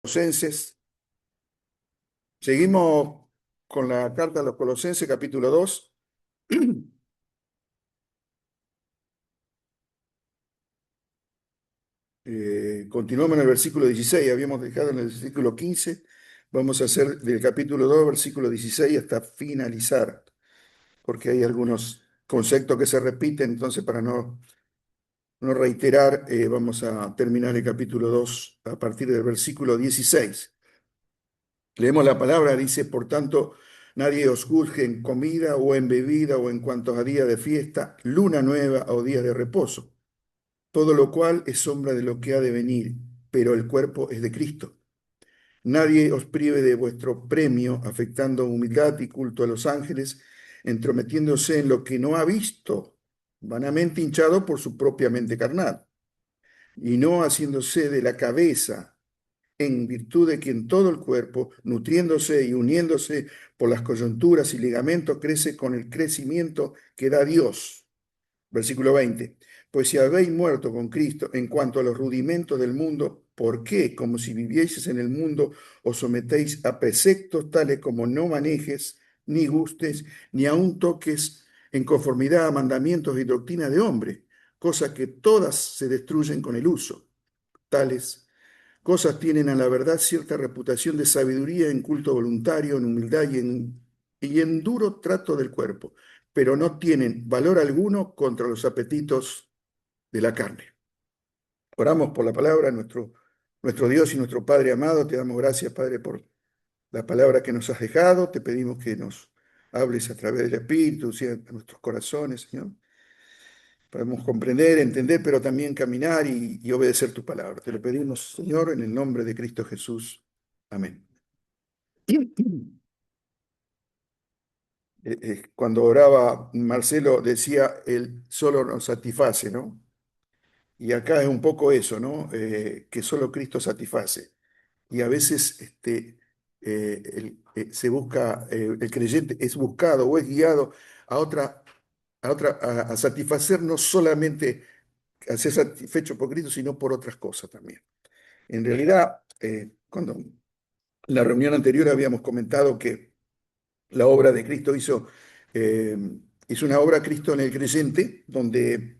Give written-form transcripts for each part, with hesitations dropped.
Colosenses. Seguimos con la carta a los Colosenses, capítulo 2. Continuamos en el versículo 16. Habíamos dejado en el versículo 15. Vamos a hacer del capítulo 2, versículo 16, hasta finalizar, porque hay algunos conceptos que se repiten. Entonces, para no reiterar, vamos a terminar el capítulo 2 a partir del versículo 16. Leemos la palabra, dice: por tanto, nadie os juzgue en comida o en bebida o en cuanto a día de fiesta, luna nueva o día de reposo, todo lo cual es sombra de lo que ha de venir, pero el cuerpo es de Cristo. Nadie os prive de vuestro premio, afectando humildad y culto a los ángeles, entrometiéndose en lo que no ha visto, vanamente hinchado por su propia mente carnal, y no haciéndose de la cabeza, en virtud de quien todo el cuerpo, nutriéndose y uniéndose por las coyunturas y ligamentos, crece con el crecimiento que da Dios. Versículo 20. Pues si habéis muerto con Cristo en cuanto a los rudimentos del mundo, ¿por qué, como si vivieseis en el mundo, os sometéis a preceptos tales como no manejes, ni gustes, ni aun toques en conformidad a mandamientos y doctrina de hombre, cosas que todas se destruyen con el uso? Tales cosas tienen a la verdad cierta reputación de sabiduría en culto voluntario, en humildad y en duro trato del cuerpo, pero no tienen valor alguno contra los apetitos de la carne. Oramos por la palabra, nuestro Dios y nuestro Padre amado. Te damos gracias, Padre, por la palabra que nos has dejado. Te pedimos que nos hables a través del Espíritu, sea en nuestros corazones, Señor. Podemos comprender, entender, pero también caminar y obedecer tu palabra. Te lo pedimos, Señor, en el nombre de Cristo Jesús. Amén. Cuando oraba Marcelo decía: Él solo nos satisface, ¿no? Y acá es un poco eso, ¿no? Que solo Cristo satisface. Y a veces se busca, el creyente es buscado o es guiado a satisfacer, no solamente a ser satisfecho por Cristo, sino por otras cosas también. En realidad, cuando en la reunión anterior habíamos comentado que la obra de Cristo eh, hizo una obra Cristo en el creyente, donde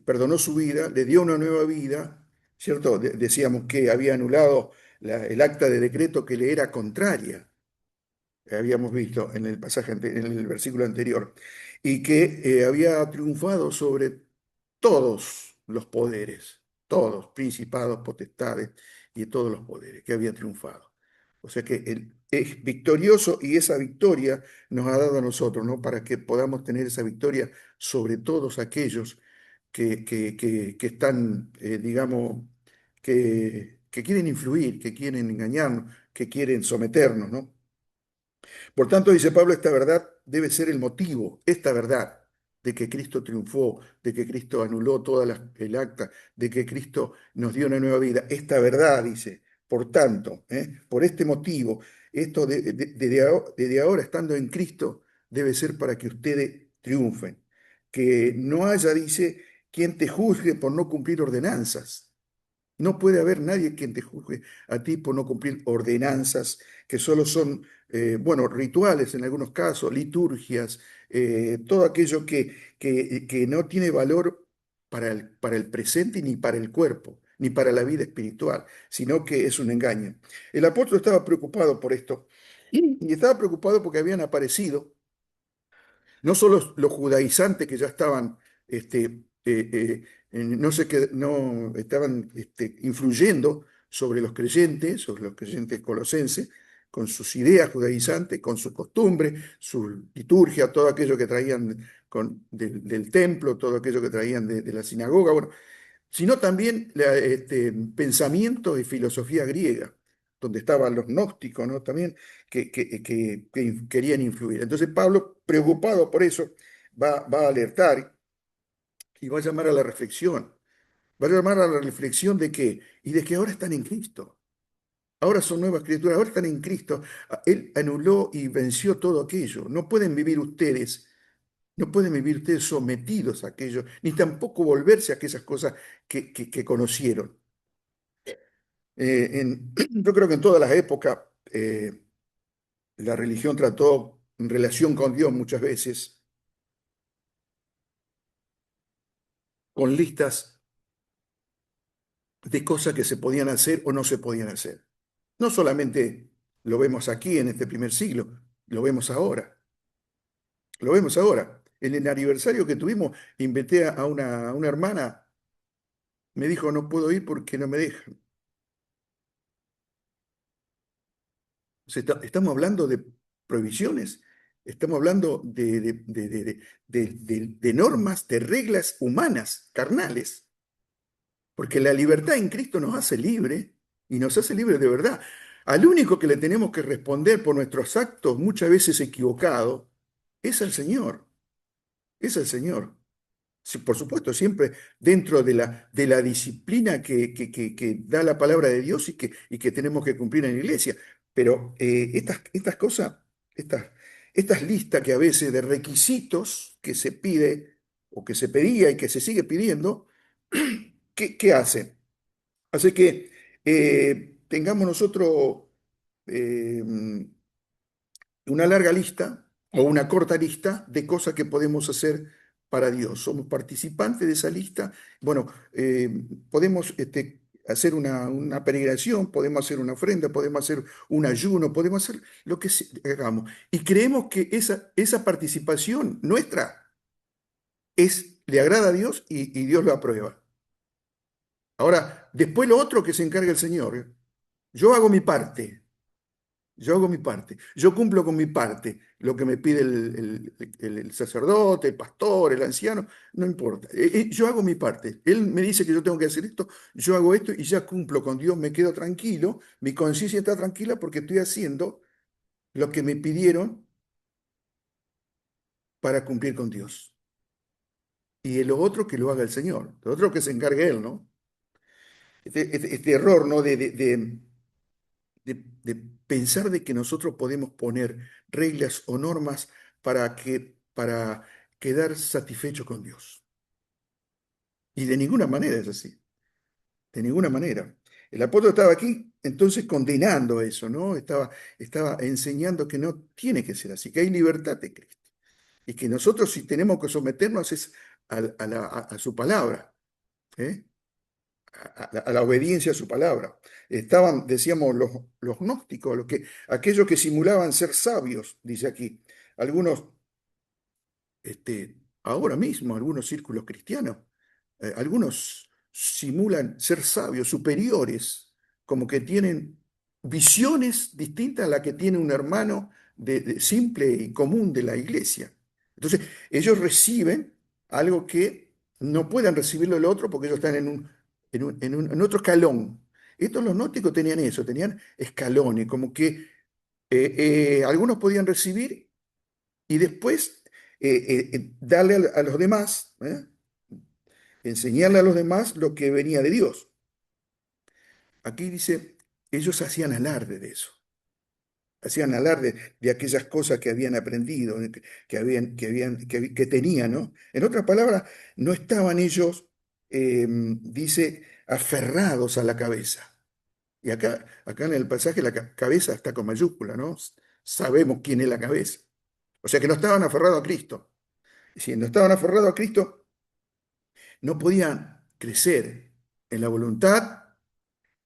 perdonó su vida, le dio una nueva vida, ¿cierto? Decíamos que había anulado el acta de decreto que le era contraria, habíamos visto en el pasaje, en el versículo anterior, y que había triunfado sobre todos los poderes, todos, principados, potestades y todos los poderes, que había triunfado. O sea que él es victorioso y esa victoria nos ha dado a nosotros, ¿no? Para que podamos tener esa victoria sobre todos aquellos que están, digamos, que quieren influir, que quieren engañarnos, que quieren someternos, ¿no? Por tanto, dice Pablo, esta verdad debe ser el motivo, esta verdad de que Cristo triunfó, de que Cristo anuló toda el acta, de que Cristo nos dio una nueva vida. Esta verdad, dice, por tanto, por este motivo, esto desde ahora, estando en Cristo, debe ser para que ustedes triunfen. Que no haya, dice, quien te juzgue por no cumplir ordenanzas. No puede haber nadie quien te juzgue a ti por no cumplir ordenanzas que solo son, bueno, rituales en algunos casos, liturgias, todo aquello que no tiene valor para el presente ni para el cuerpo, ni para la vida espiritual, sino que es un engaño. El apóstol estaba preocupado por esto y estaba preocupado porque habían aparecido no solo los judaizantes que ya estaban, no sé qué, no estaban influyendo sobre los creyentes colosenses, con sus ideas judaizantes, con su costumbre, su liturgia, todo aquello que traían del templo, todo aquello que traían de la sinagoga, bueno, sino también pensamientos y filosofía griega, donde estaban los gnósticos, ¿no? También que querían influir. Entonces Pablo, preocupado por eso, va a alertar y va a llamar a la reflexión. Va a llamar a la reflexión de que, y de que ahora están en Cristo. Ahora son nuevas criaturas, ahora están en Cristo. Él anuló y venció todo aquello. No pueden vivir ustedes sometidos a aquello, ni tampoco volverse a aquellas cosas que conocieron. Yo creo que en todas las épocas la religión trató en relación con Dios muchas veces con listas de cosas que se podían hacer o no se podían hacer. No solamente lo vemos aquí en este primer siglo, lo vemos ahora, lo vemos ahora. En el aniversario que tuvimos, invité a una hermana, me dijo no puedo ir porque no me dejan. O sea, estamos hablando de prohibiciones, estamos hablando de normas, de reglas humanas, carnales, porque la libertad en Cristo nos hace libre y nos hace libre de verdad. Al único que le tenemos que responder por nuestros actos, muchas veces equivocados, es al Señor, es al Señor. Sí, por supuesto, siempre dentro de la disciplina que da la palabra de Dios y que tenemos que cumplir en la iglesia. Pero estas cosas, estas, estas listas que a veces de requisitos que se pide o que se pedía y que se sigue pidiendo, ¿qué hace? Hace que tengamos nosotros eh, una larga lista o una corta lista de cosas que podemos hacer para Dios. Somos participantes de esa lista. Bueno, podemos hacer una peregrinación, podemos hacer una ofrenda, podemos hacer un ayuno, podemos hacer lo que hagamos. Y creemos que esa participación nuestra le agrada a Dios y Dios lo aprueba. Ahora, después lo otro que se encarga el Señor. Yo hago mi parte. Yo hago mi parte, yo cumplo con mi parte, lo que me pide el sacerdote, el pastor, el anciano, no importa. Yo hago mi parte. Él me dice que yo tengo que hacer esto, yo hago esto y ya cumplo con Dios, me quedo tranquilo, mi conciencia está tranquila porque estoy haciendo lo que me pidieron para cumplir con Dios. Y lo otro que lo haga el Señor, lo otro que se encargue Él, ¿no? Este error, ¿no? De pensar de que nosotros podemos poner reglas o normas para quedar satisfechos con Dios. Y de ninguna manera es así, de ninguna manera. El apóstol estaba aquí entonces condenando eso, ¿no? Estaba enseñando que no tiene que ser así, que hay libertad de Cristo. Y que nosotros si tenemos que someternos es a su palabra, ¿eh? A la obediencia a su palabra. Estaban, decíamos, los gnósticos, aquellos que simulaban ser sabios, dice aquí. Algunos, ahora mismo, algunos círculos cristianos, algunos simulan ser sabios, superiores, como que tienen visiones distintas a la que tiene un hermano simple y común de la iglesia. Entonces, ellos reciben algo que no puedan recibirlo el otro porque ellos están en otro escalón. Estos los gnósticos tenían eso, tenían escalones, como que algunos podían recibir y después darle a los demás, enseñarle a los demás lo que venía de Dios. Aquí dice, ellos hacían alarde de aquellas cosas que habían aprendido, que tenían, ¿no? En otras palabras, no estaban ellos, dice, aferrados a la cabeza. Y acá en el pasaje la cabeza está con mayúscula, ¿no? Sabemos quién es la cabeza. O sea que no estaban aferrados a Cristo. Y si no estaban aferrados a Cristo, no podían crecer en la voluntad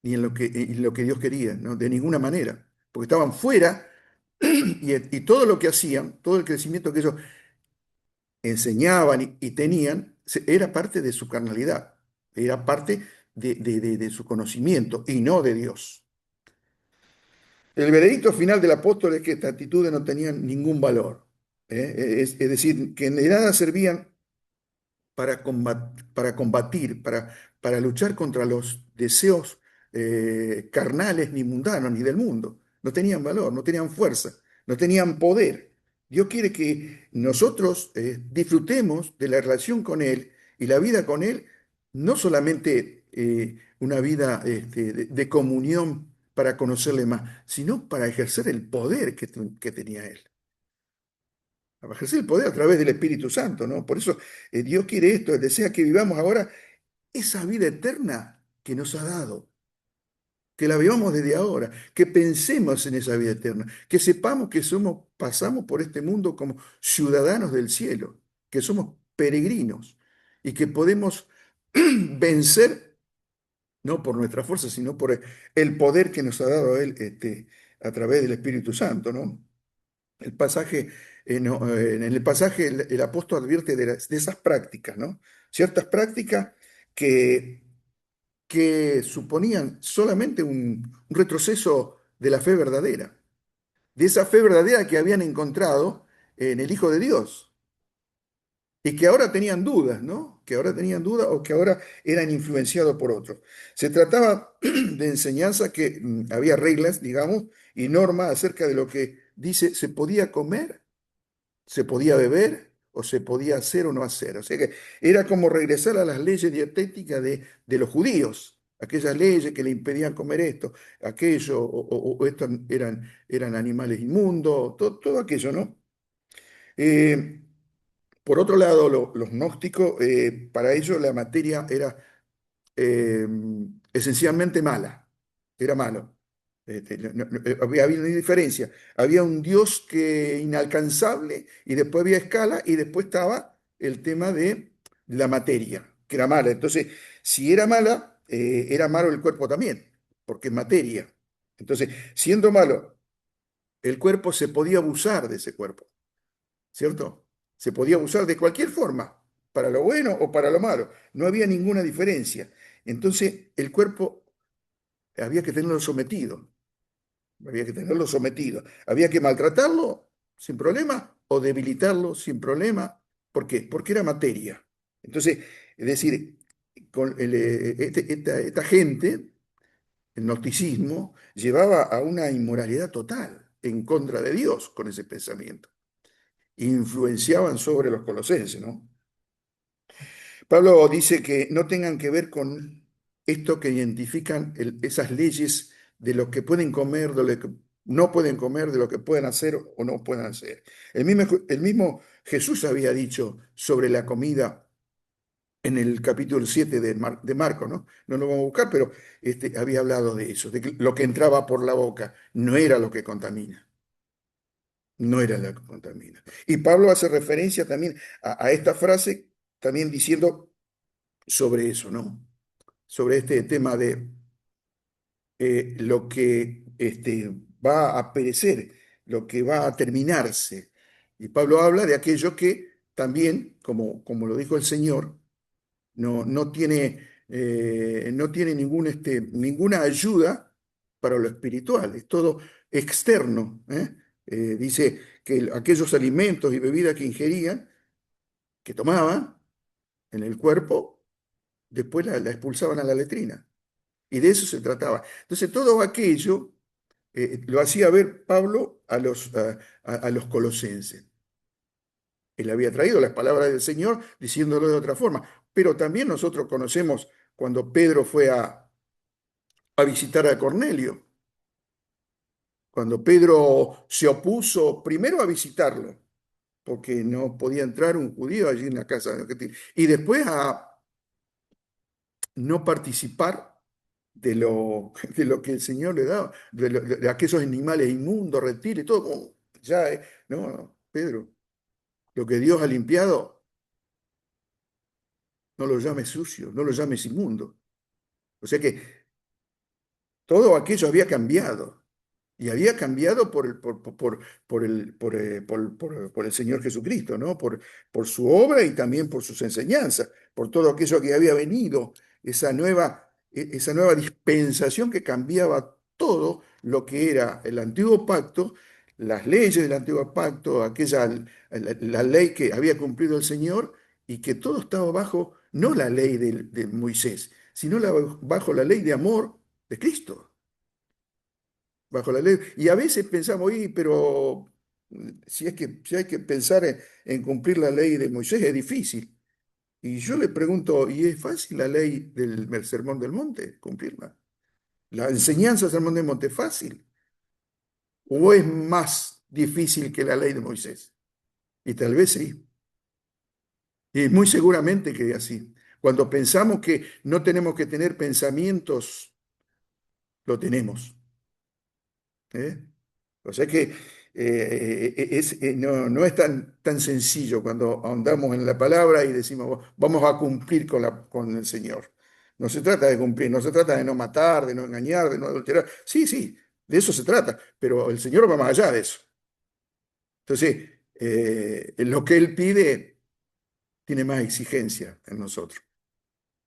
ni en lo que Dios quería, ¿no? De ninguna manera, porque estaban fuera y todo lo que hacían, todo el crecimiento que ellos enseñaban y tenían, era parte de su carnalidad, era parte de su conocimiento y no de Dios. El veredicto final del apóstol es que estas actitudes no tenían ningún valor, es decir, que de nada servían para luchar contra los deseos carnales ni mundanos ni del mundo. No tenían valor, no tenían fuerza, no tenían poder. Dios quiere que nosotros disfrutemos de la relación con Él y la vida con Él, no solamente una vida de comunión para conocerle más, sino para ejercer el poder que tenía Él a ejercer el poder a través del Espíritu Santo, ¿no? Por eso Dios quiere esto, desea que vivamos ahora esa vida eterna que nos ha dado, que la vivamos desde ahora, que pensemos en esa vida eterna, que sepamos que pasamos por este mundo como ciudadanos del cielo, que somos peregrinos y que podemos vencer no por nuestra fuerza, sino por el poder que nos ha dado Él a través del Espíritu Santo, ¿no? El pasaje, en el pasaje el apóstol advierte de esas prácticas, ¿no? Ciertas prácticas que, que suponían solamente un retroceso de la fe verdadera, de esa fe verdadera que habían encontrado en el Hijo de Dios y que ahora tenían dudas, ¿no? Que ahora tenían dudas o que ahora eran influenciados por otros. Se trataba de enseñanza que había reglas, digamos, y normas acerca de lo que dice se podía comer, se podía beber o se podía hacer o no hacer. O sea que era como regresar a las leyes dietéticas de los judíos, aquellas leyes que le impedían comer esto, aquello, o estos eran animales inmundos, todo aquello, ¿no? Eh, por otro lado, los gnósticos, para ellos la materia era eh, esencialmente mala, era malo. Había una diferencia. Había un Dios que inalcanzable y después había escala y después estaba el tema de la materia, que era mala. Entonces, si era mala, era malo el cuerpo también, porque es materia. Entonces, siendo malo, el cuerpo se podía abusar de ese cuerpo. ¿Cierto? Se podía usar de cualquier forma, para lo bueno o para lo malo. No había ninguna diferencia. Entonces, el cuerpo había que tenerlo sometido, había que tenerlo sometido. Había que maltratarlo sin problema o debilitarlo sin problema. ¿Por qué? Porque era materia. Entonces, es decir, esta gente, el gnosticismo, llevaba a una inmoralidad total en contra de Dios con ese pensamiento. Influenciaban sobre los colosenses, ¿no? Pablo dice que no tengan que ver con esto que identifican esas leyes de lo que pueden comer, de lo que no pueden comer, de lo que pueden hacer o no pueden hacer. El mismo Jesús había dicho sobre la comida en el capítulo 7 de Marco, ¿no? No lo vamos a buscar, pero había hablado de eso, de que lo que entraba por la boca no era lo que contamina, no era lo que contamina. Y Pablo hace referencia también a esta frase, también diciendo sobre eso, ¿no? Sobre este tema de lo que va a perecer, lo que va a terminarse. Y Pablo habla de aquello que también, como lo dijo el Señor, no tiene ninguna ayuda para lo espiritual, es todo externo. Dice que aquellos alimentos y bebidas que ingerían, que tomaban en el cuerpo, después la expulsaban a la letrina. Y de eso se trataba. Entonces, todo aquello lo hacía ver Pablo a los colosenses. Él había traído las palabras del Señor diciéndolo de otra forma. Pero también nosotros conocemos cuando Pedro fue a visitar a Cornelio, cuando Pedro se opuso primero a visitarlo, porque no podía entrar un judío allí en la casa de Gentil, y después a no participar de lo que el Señor le daba, de aquellos animales inmundos, reptiles, todo como ya, no, no, Pedro, lo que Dios ha limpiado, no lo llames sucio, no lo llames inmundo. O sea que todo aquello había cambiado. Y había cambiado por el Señor Jesucristo, ¿no? Por su obra y también por sus enseñanzas, por todo aquello que había venido, esa nueva dispensación que cambiaba todo lo que era el antiguo pacto, las leyes del antiguo pacto, la ley que había cumplido el Señor y que todo estaba bajo, no la ley de Moisés, sino bajo la ley de amor de Cristo bajo la ley. Y a veces pensamos, pero si hay que pensar en cumplir la ley de Moisés, es difícil. Y yo le pregunto, ¿y es fácil la ley del Sermón del Monte, cumplirla? ¿La enseñanza del Sermón del Monte es fácil? ¿O es más difícil que la ley de Moisés? Y tal vez sí. Y muy seguramente que es así. Cuando pensamos que no tenemos que tener pensamientos lo tenemos. ¿Eh? O sea que no es tan sencillo cuando ahondamos en la palabra y decimos, vamos a cumplir con el Señor. No se trata de cumplir, no se trata de no matar, de no engañar, de no adulterar. Sí, sí, de eso se trata, pero el Señor va más allá de eso. Entonces, lo que Él pide tiene más exigencia en nosotros.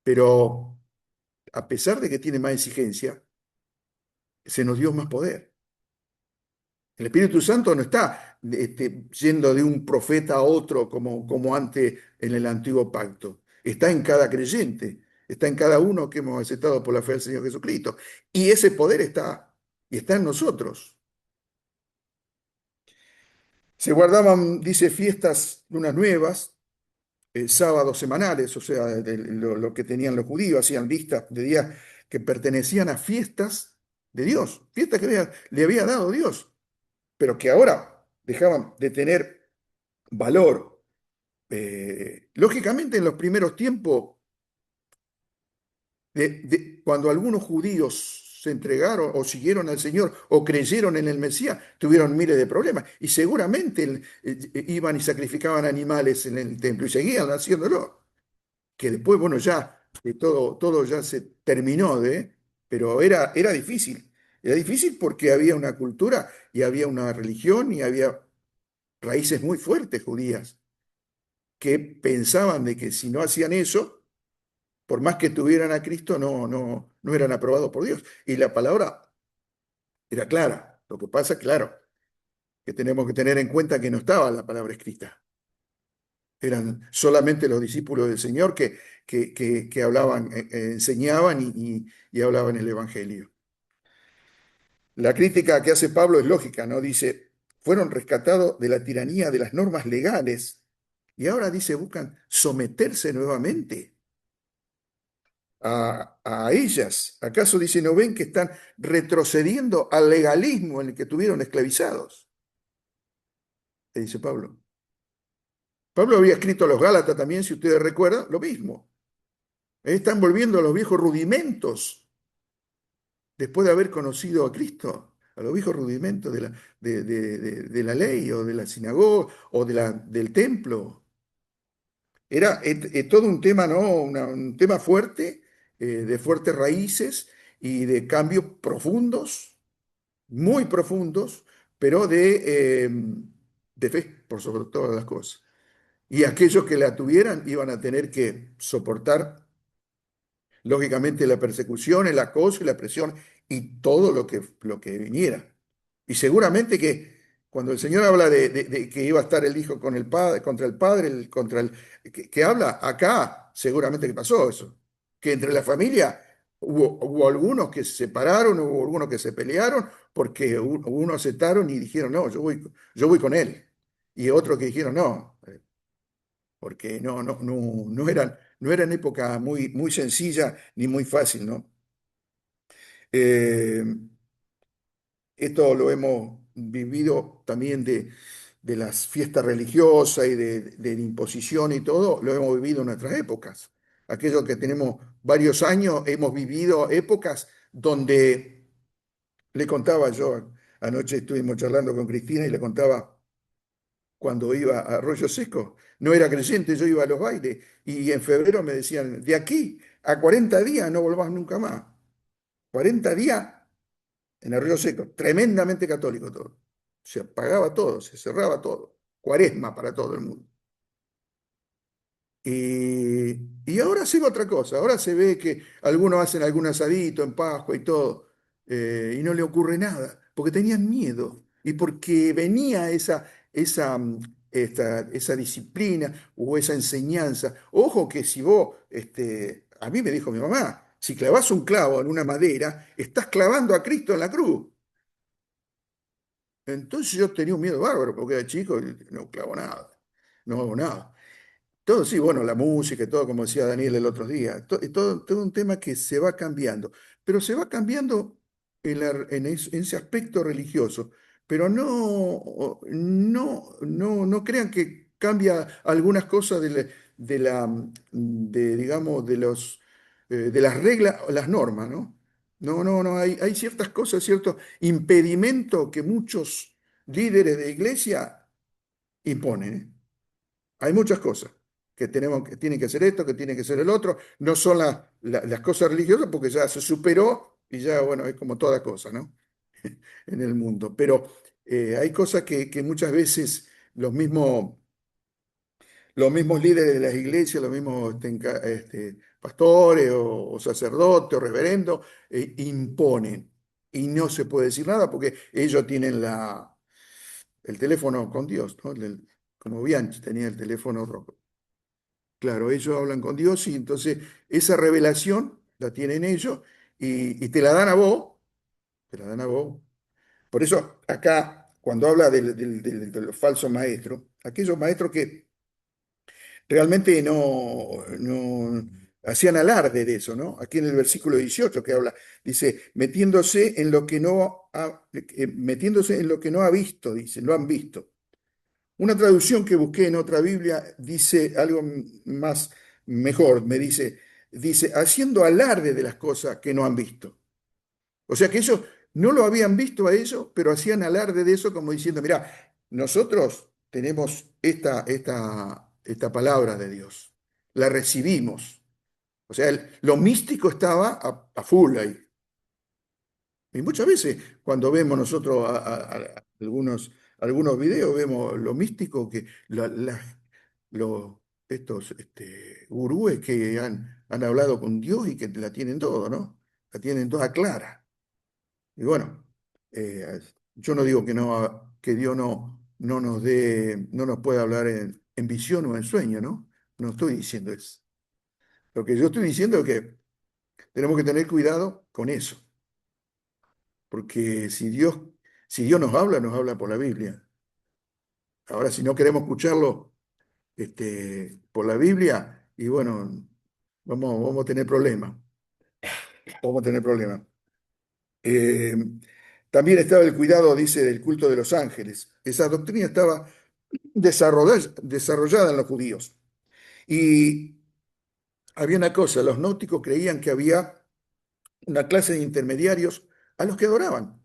Pero a pesar de que tiene más exigencia, se nos dio más poder. El Espíritu Santo no está yendo de un profeta a otro como antes en el antiguo pacto. Está en cada creyente, está en cada uno que hemos aceptado por la fe del Señor Jesucristo. Y ese poder y está en nosotros. Se guardaban, dice, fiestas, lunas nuevas, sábados semanales, o sea, lo que tenían los judíos, hacían listas de días que pertenecían a fiestas de Dios, fiestas que le había dado Dios, pero que ahora dejaban de tener valor. Lógicamente, en los primeros tiempos, cuando algunos judíos se entregaron o siguieron al Señor o creyeron en el Mesías, tuvieron miles de problemas. Y seguramente iban y sacrificaban animales en el templo y seguían haciéndolo. Que después, bueno, ya todo ya se terminó pero era difícil. Era difícil porque había una cultura y había una religión y había raíces muy fuertes judías que pensaban de que si no hacían eso, por más que tuvieran a Cristo, no eran aprobados por Dios. Y la palabra era clara. Lo que pasa, claro, que tenemos que tener en cuenta que no estaba la palabra escrita. Eran solamente los discípulos del Señor que hablaban, enseñaban y hablaban el Evangelio. La crítica que hace Pablo es lógica, ¿no? Dice, fueron rescatados de la tiranía de las normas legales y ahora dice, buscan someterse nuevamente a ellas. ¿Acaso dice, no ven que están retrocediendo al legalismo en el que tuvieron esclavizados? Le dice Pablo. Pablo había escrito a los Gálatas también, si ustedes recuerdan, lo mismo. Están volviendo a los viejos rudimentos después de haber conocido a Cristo, a los viejos rudimentos de la ley o de la sinagoga o del templo. Era todo un tema, ¿no? Un tema fuerte, de fuertes raíces y de cambios profundos, muy profundos, pero de fe, por sobre todas las cosas. Y aquellos que la tuvieran iban a tener que soportar lógicamente la persecución, el acoso y la presión y todo lo que viniera. Y seguramente que cuando el Señor habla de que iba a estar el Hijo con el Padre, contra el Padre, que habla acá, seguramente que pasó eso. Que entre la familia hubo algunos que se separaron, hubo algunos que se pelearon, porque unos aceptaron y dijeron, no, yo voy con él. Y otros que dijeron, no, porque no eran época muy sencilla ni muy fácil, ¿no? Eh, Esto lo hemos vivido también de las fiestas religiosas y de la imposición y todo, lo hemos vivido en nuestras épocas. Aquellos que tenemos varios años, hemos vivido épocas donde le contaba yo, anoche estuvimos charlando con Cristina y le contaba cuando iba a Arroyo Seco. No era creyente, yo iba a los bailes y en febrero me decían, de aquí a 40 días no volvás nunca más. 40 días en Arroyo Seco, tremendamente católico todo. Se apagaba todo, se cerraba todo. Cuaresma para todo el mundo. Y ahora se ve otra cosa, ahora se ve que algunos hacen algún asadito en Pascua y todo, y no le ocurre nada, porque tenían miedo y porque venía esa disciplina o esa enseñanza. Ojo que si vos, a mí me dijo mi mamá, si clavas un clavo en una madera, estás clavando a Cristo en la cruz. Entonces yo tenía un miedo bárbaro, porque era chico y no clavo nada, no hago nada. Todo sí, bueno, la música y todo, como decía Daniel el otro día, todo un tema que se va cambiando, pero se va cambiando en ese aspecto religioso, pero no crean que cambia algunas cosas digamos, de las reglas o las normas, ¿no? No, no, no, hay ciertas cosas, cierto impedimento que muchos líderes de iglesia imponen, ¿eh? Hay muchas cosas que tenemos, que tienen que hacer esto, que tiene que ser el otro. No son las cosas religiosas porque ya se superó y ya, bueno, es como toda cosa, ¿no? En el mundo. Pero hay cosas que muchas veces los mismos, los mismos líderes de las iglesias, los mismos pastores o sacerdotes o reverendos imponen. Y no se puede decir nada porque ellos tienen el teléfono con Dios, ¿no? Como Bianchi tenía el teléfono rojo. Claro, ellos hablan con Dios y entonces esa revelación la tienen ellos y te la dan a vos, te la dan a vos. Por eso acá, cuando habla de los falsos maestros, aquellos maestros que realmente no hacían alarde de eso, ¿no? Aquí en el versículo 18 que habla, dice, metiéndose en lo que no ha visto, dice, no han visto. Una traducción que busqué en otra Biblia dice algo más mejor, dice, haciendo alarde de las cosas que no han visto. O sea que ellos no lo habían visto a ellos, pero hacían alarde de eso como diciendo, mira, nosotros tenemos esta palabra de Dios, la recibimos. O sea, lo místico estaba a full ahí. Y muchas veces cuando vemos nosotros algunos videos, vemos lo místico que los, estos gurúes que han hablado con Dios y que la tienen todo, ¿no? La tienen toda clara. Y bueno, yo no digo que Dios no nos dé, no nos pueda hablar en visión o en sueño, ¿no? No estoy diciendo eso. Lo que yo estoy diciendo es que tenemos que tener cuidado con eso, porque si Dios nos habla por la Biblia. Ahora, si no queremos escucharlo por la Biblia, y bueno, vamos a tener problemas, vamos a tener problemas. Eh, También estaba el cuidado, dice, del culto de los ángeles. Esa doctrina estaba desarrollada en los judíos. Y había una cosa, los gnósticos creían que había una clase de intermediarios a los que adoraban,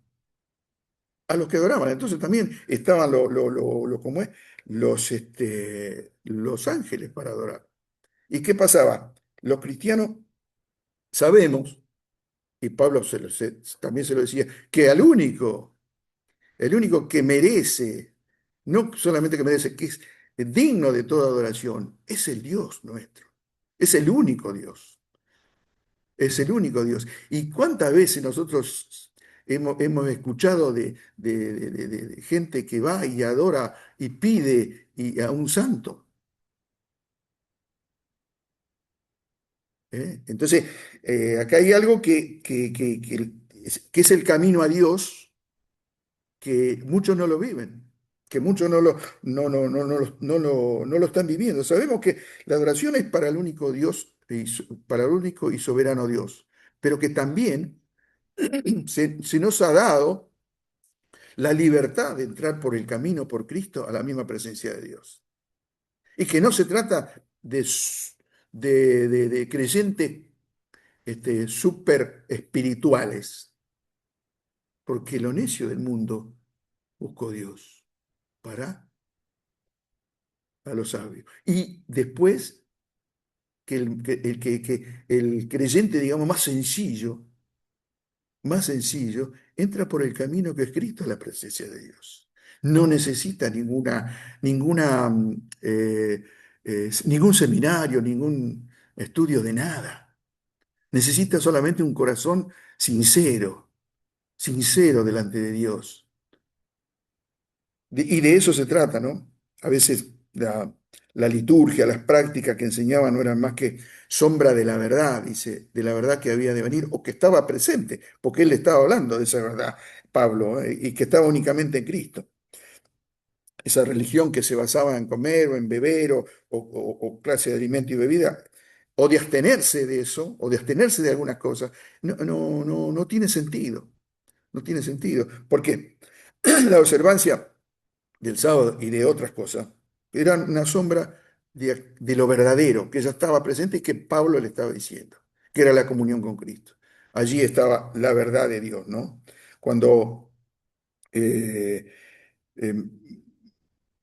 a los que adoraban. Entonces también estaban ¿cómo es? Los ángeles para adorar. ¿Y qué pasaba? Los cristianos sabemos, y Pablo también se lo decía, que el único que merece, no solamente que merece, que es digno de toda adoración, es el Dios nuestro. Es el único Dios. Es el único Dios. ¿Y cuántas veces nosotros hemos escuchado de gente que va y adora y pide a un santo? ¿Eh? Entonces, acá hay algo que es el camino a Dios, que muchos no lo viven, que muchos no lo están viviendo. Sabemos que la adoración es para el único Dios, para el único y soberano Dios, pero que también se nos ha dado la libertad de entrar por el camino por Cristo a la misma presencia de Dios. Y que no se trata de creyentes súper espirituales, porque lo necio del mundo buscó Dios para a los sabios. Y después que el creyente, digamos, más sencillo, entra por el camino que es Cristo a la presencia de Dios. No necesita ningún seminario, ningún estudio de nada. Necesita solamente un corazón sincero, sincero delante de Dios. Y de eso se trata, ¿no? A veces la liturgia, las prácticas que enseñaban no eran más que sombra de la verdad, dice, de la verdad que había de venir o que estaba presente, porque él estaba hablando de esa verdad, Pablo, y que estaba únicamente en Cristo. Esa religión que se basaba en comer o en beber o clase de alimento y bebida, o de abstenerse de eso, o de abstenerse de algunas cosas, no tiene sentido, no tiene sentido, porque la observancia del sábado y de otras cosas, eran una sombra de lo verdadero, que ya estaba presente y que Pablo le estaba diciendo, que era la comunión con Cristo. allí estaba la verdad de Dios, ¿no? Cuando eh, em,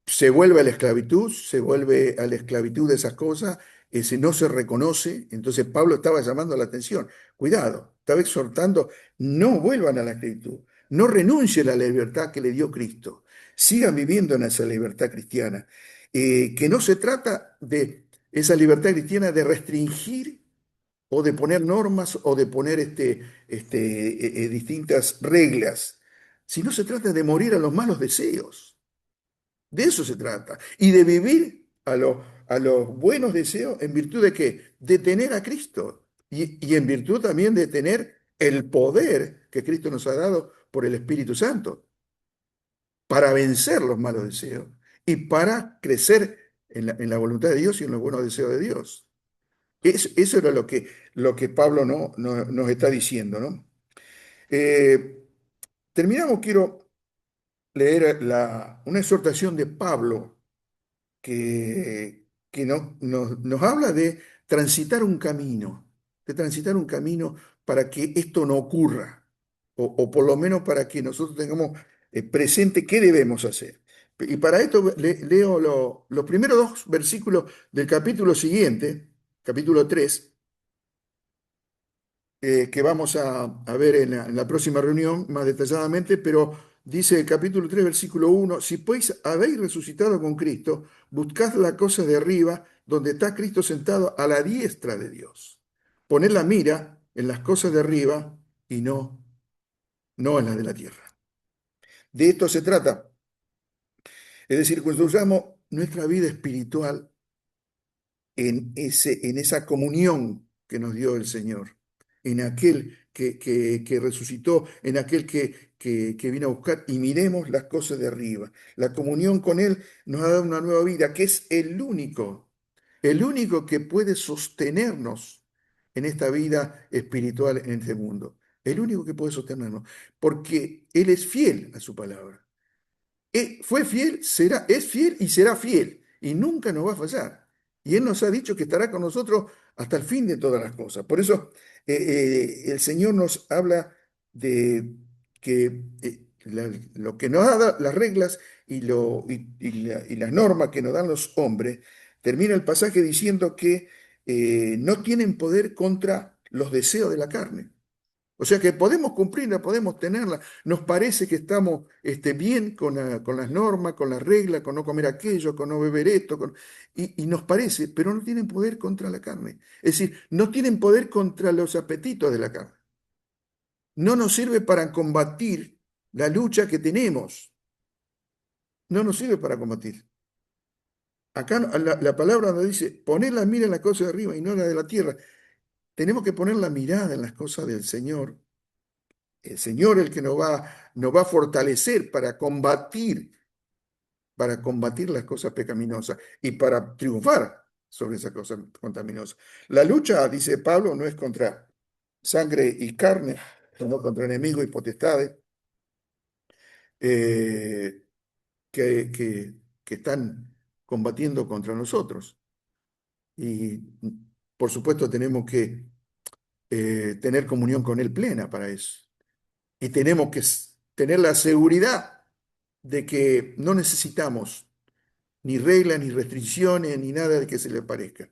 se vuelve a la esclavitud, se vuelve a la esclavitud de esas cosas, ese no se reconoce, entonces Pablo estaba llamando la atención, cuidado, estaba exhortando, no vuelvan a la esclavitud, no renuncien a la libertad que le dio Cristo, sigan viviendo en esa libertad cristiana, que no se trata de esa libertad cristiana de restringir o de poner normas o de poner distintas reglas, sino se trata de morir a los malos deseos. De eso se trata. Y de vivir a los buenos deseos en virtud de qué? De tener a Cristo. Y en virtud también de tener el poder que Cristo nos ha dado por el Espíritu Santo para vencer los malos deseos y para crecer en la voluntad de Dios y en los buenos deseos de Dios. Eso era lo que Pablo nos está diciendo, ¿no? Eh, terminamos, quiero leer una exhortación de Pablo que nos habla de transitar un camino para que esto no ocurra, o por lo menos para que nosotros tengamos presente qué debemos hacer. Y para esto leo los primeros dos versículos del capítulo siguiente, capítulo 3 que vamos a ver en la próxima reunión más detalladamente, pero dice el capítulo 3 versículo 1: si pues habéis resucitado con Cristo, buscad la cosa de arriba, donde está Cristo sentado a la diestra de Dios. Poned la mira en las cosas de arriba y no en las de la tierra. De esto se trata. Es decir, construyamos nuestra vida espiritual en esa comunión que nos dio el Señor, en aquel que resucitó, en aquel que vino a buscar, y miremos las cosas de arriba. La comunión con Él nos ha dado una nueva vida, que es el único que puede sostenernos en esta vida espiritual en este mundo. El único que puede sostenernos, porque Él es fiel a su palabra. Fue fiel, es fiel y será fiel, y nunca nos va a fallar. Y Él nos ha dicho que estará con nosotros hasta el fin de todas las cosas. Por eso el Señor nos habla de que lo que nos da las reglas y las normas que nos dan los hombres, termina el pasaje diciendo que no tienen poder contra los deseos de la carne. O sea que podemos cumplirla, podemos tenerla. Nos parece que estamos bien con las normas, con las reglas, con no comer aquello, con no beber esto, y nos parece, pero no tienen poder contra la carne. Es decir, no tienen poder contra los apetitos de la carne. No nos sirve para combatir la lucha que tenemos. No nos sirve para combatir. Acá la palabra nos dice, poner la mira en las cosas de arriba y no en la de la tierra. Tenemos que poner la mirada en las cosas del Señor, el Señor el que nos va a fortalecer para combatir las cosas pecaminosas y para triunfar sobre esas cosas contaminosas. La lucha, dice Pablo, no es contra sangre y carne, sino contra enemigos y potestades eh, que, que- que están combatiendo contra nosotros. Y por supuesto tenemos que tener comunión con Él plena para eso. Y tenemos que tener la seguridad de que no necesitamos ni reglas, ni restricciones, ni nada de que se le parezca.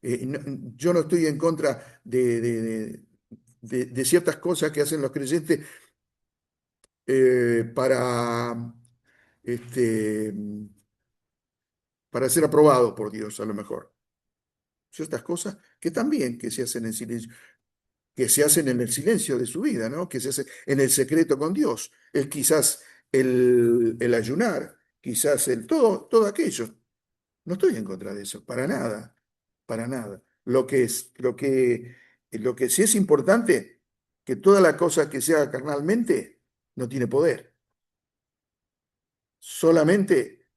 Yo no estoy en contra de ciertas cosas que hacen los creyentes para, este, para ser aprobados por Dios, a lo mejor. Ciertas cosas que también que se hacen en silencio, que se hacen en el silencio de su vida, ¿no? Que se hacen en el secreto con Dios. Quizás el ayunar, quizás todo aquello. No estoy en contra de eso, para nada, para nada. Lo que sí es importante, que toda la cosa que se haga carnalmente no tiene poder. Solamente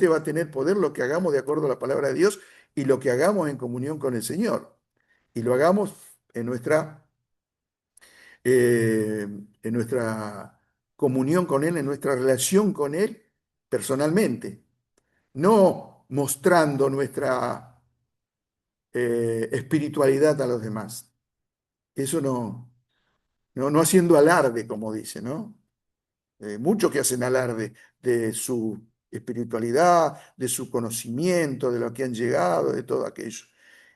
va a tener poder lo que hagamos de acuerdo a la palabra de Dios y lo que hagamos en comunión con el Señor. Y lo hagamos en en nuestra comunión con Él, en nuestra relación con Él personalmente, no mostrando nuestra espiritualidad a los demás. Eso no. no, no haciendo alarde, como dice, ¿no? Muchos que hacen alarde de su espiritualidad, de su conocimiento, de lo que han llegado, de todo aquello.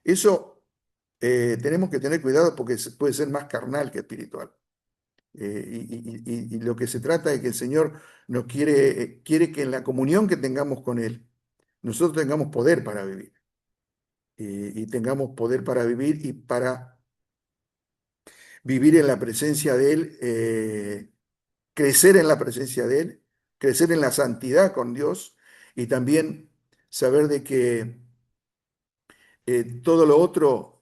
Eso tenemos que tener cuidado porque puede ser más carnal que espiritual. Y lo que se trata es que el Señor nos quiere que en la comunión que tengamos con Él, nosotros tengamos poder para vivir. Y tengamos poder para vivir y para vivir en la presencia de Él, crecer en la presencia de Él, crecer en la santidad con Dios y también saber de que todo lo otro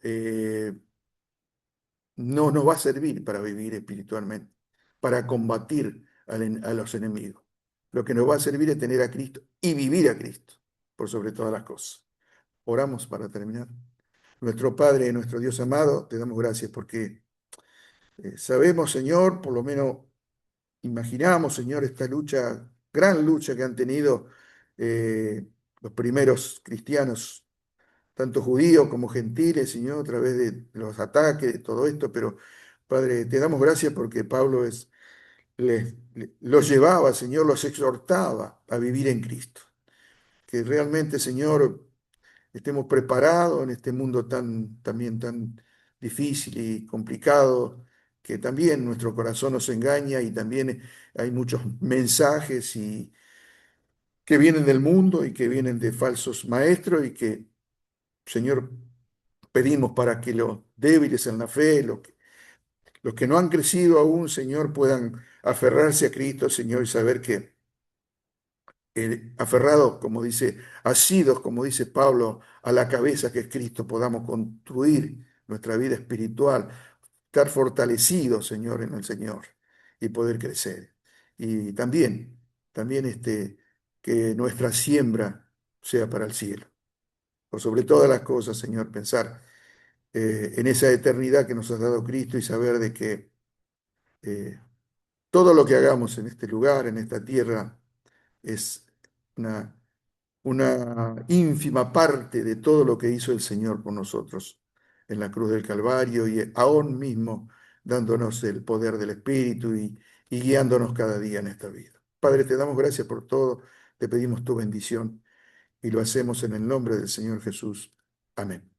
no nos va a servir para vivir espiritualmente, para combatir a los enemigos. Lo que nos va a servir es tener a Cristo y vivir a Cristo por sobre todas las cosas. Oramos para terminar. Nuestro Padre, nuestro Dios amado, te damos gracias porque sabemos, Señor, por lo menos imaginamos, Señor, esta lucha, gran lucha que han tenido los primeros cristianos, tanto judíos como gentiles, Señor, a través de los ataques, de todo esto, pero Padre, te damos gracias porque Pablo los llevaba, Señor, los exhortaba a vivir en Cristo. Que realmente, Señor, estemos preparados en este mundo también tan difícil y complicado, que también nuestro corazón nos engaña y también hay muchos mensajes que vienen del mundo y que vienen de falsos maestros y que, Señor, pedimos para que los débiles en la fe, los que no han crecido aún, Señor, puedan aferrarse a Cristo, Señor, y saber que aferrados, como dice, asidos, como dice Pablo, a la cabeza que es Cristo, podamos construir nuestra vida espiritual, estar fortalecidos, Señor, en el Señor y poder crecer. Y también que nuestra siembra sea para el cielo. Por sobre todas las cosas, Señor, pensar en esa eternidad que nos ha dado Cristo y saber de que eh, todo lo que hagamos en este lugar, en esta tierra, es una ínfima parte de todo lo que hizo el Señor por nosotros en la cruz del Calvario y aún mismo dándonos el poder del Espíritu y guiándonos cada día en esta vida. Padre, te damos gracias por todo, te pedimos tu bendición y lo hacemos en el nombre del Señor Jesús. Amén.